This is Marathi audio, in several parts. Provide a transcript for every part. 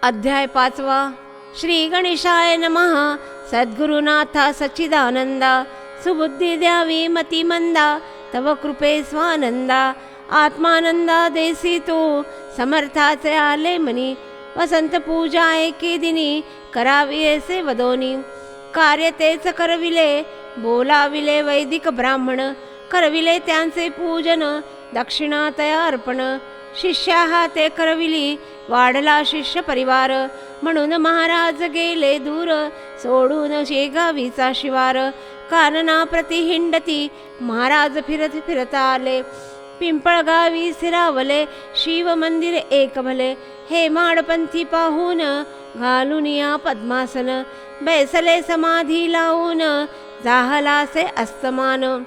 अध्याय 5. श्री गणेशाय नमः. सद्गुरुनाथा सच्चिदानंदा, सुबुद्धी द्यावी मती मंदा, तव कृपे स्वानंदा. आत्मानंदा देसी तू, समर्थाचे आले मनी. वसंत पूजा एके दिनी, करावी ऐसे वदोनी. कार्य तेच करविले, बोलाविले वैदिक ब्राह्मण. करविले त्यांचे पूजन, दक्षिणा तया अर्पण. शिष्या हाते करविली, वाढला शिष्य परिवार. म्हणून महाराज गेले दूर, सोडून शेगावीचा शिवार. कानना प्रति हिंडती, महाराज फिरत फिरत आले. पिंपळगावी सिरावले, शिव मंदिर एक भले. हे माडपंथी पाहून, घालून या पद्मासन. बैसले समाधी लावून, जाहलासे अस्तमान.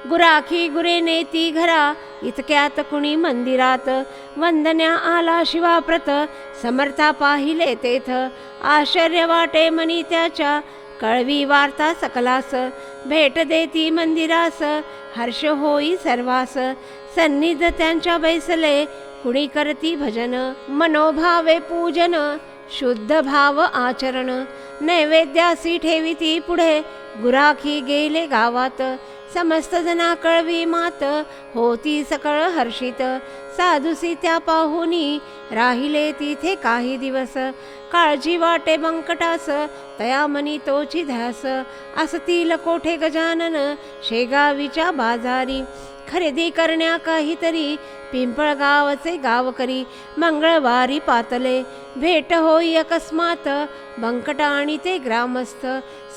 गुराखी गुरे नेती घरा, इतक्यात कुणी मंदिरात. वंदन्या आला शिवाप्रत, समर्था पाहिले तेथ. आश्चर्य वाटे मनी त्याच्या, कळवी वार्ता सकलास. भेट देती मंदिरास, हर्ष होई सर्वास. सन्निध त्यांच्या बैसले, कुणी करती भजन. मनोभावे पूजन, शुद्ध भाव आचरण. नैवेद्यासी ठेविती पुढे, गुराखी गेले गावात. समस्त जना कळवी मात, होती सकळ हर्षित. साधुसी त्या पाहुनी, राहिले तिथे काही दिवस. काळजी वाटे बंकटास, तया मनी तोची ध्यास. असतील कोठे गजानन, शेगावीच्या बाजारी. खरेदी करण्या काहीतरी, पिंपळगावचे गावकरी. मंगळवारी पातले, भेट होई अकस्मात. बंकट आणि ते ग्रामस्थ,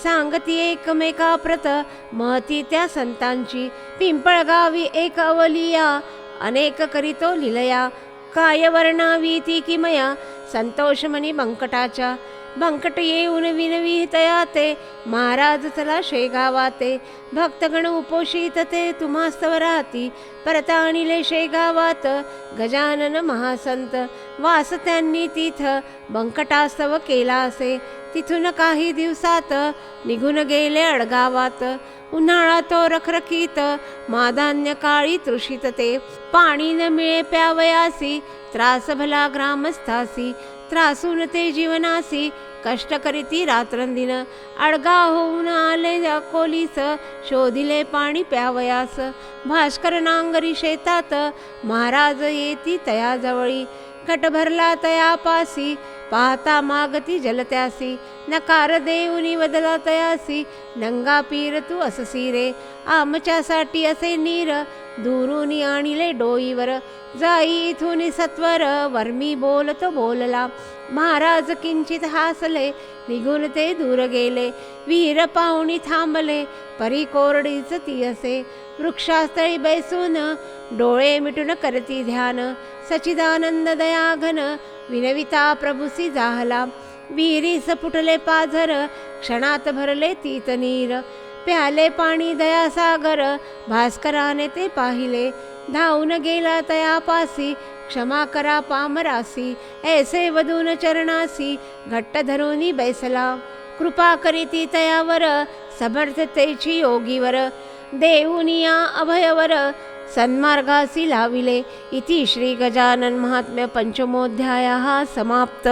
सांगती एकमेकाप्रत. महती त्या संतांची, पिंपळगावी एक अवलिया. अनेक करीतो लिलया, काय वर्णावी ती किमया. संतोष मनी बंकटाच्या, बंकट येऊन विनवी तया ते. महाराज चला शेगावाते, भक्तगण उपोषित ते. तुम्हास्तव राहती, परत आणिले शेगावात. गजानन महासंत, वास त्यांनी तिथ. बंकटास्तव केला असे, तिथून काही दिवसात. निघून गेले अडगावात. उन्हाळा तो रखरखीत, माधान्य काळी तृषित ते. पाणी न मिळे प्यावयासी, त्रास भला ग्रामस्थासी. त्रासून ते जीवनासी, कष्ट करीती रात्रंदिन. अडगा होऊन आले अकोलीस, शोधिले पाणी प्यावयास. भास्कर नांगरी शेतात, महाराज येती तयाजवळी. घट भरला तयापासी, पाहता मागती जलत्यासी. नकार देऊनी वदला तयासी, नंगा पीर तू अससी रे. आमच्यासाठी असे नीर, दुरुनी आणिले डोईवर. जाई इथून सत्वर, वर्मी बोलतो बोलला. महाराज किंचित हासले, निघून ते दूर गेले. वीर पाहुणी थांबले, परी कोरडीच ती असे. वृक्षास्थळी बैसून, डोळे मिटून करती ध्यान. सच्चिदानंद दयाघन, विनविता प्रभुसी जाहला. विहिरीस फुटले पाझर, क्षणात भरले तीत नीर. प्याले पाणी दयासागर, भास्कराने ते पाहिले. धावून गेला तयापासी, क्षमा करा पामरासी. ऐसे वदून चरणासी, घट्ट धरूनी बैसला. कृपा करीती तयावर, समर्थतेची योगीवर. देऊनिया अभयवर, सन्मार्गासी लाविले. इति श्री गजानन महात्म्य पंचमोऽध्यायः समाप्त.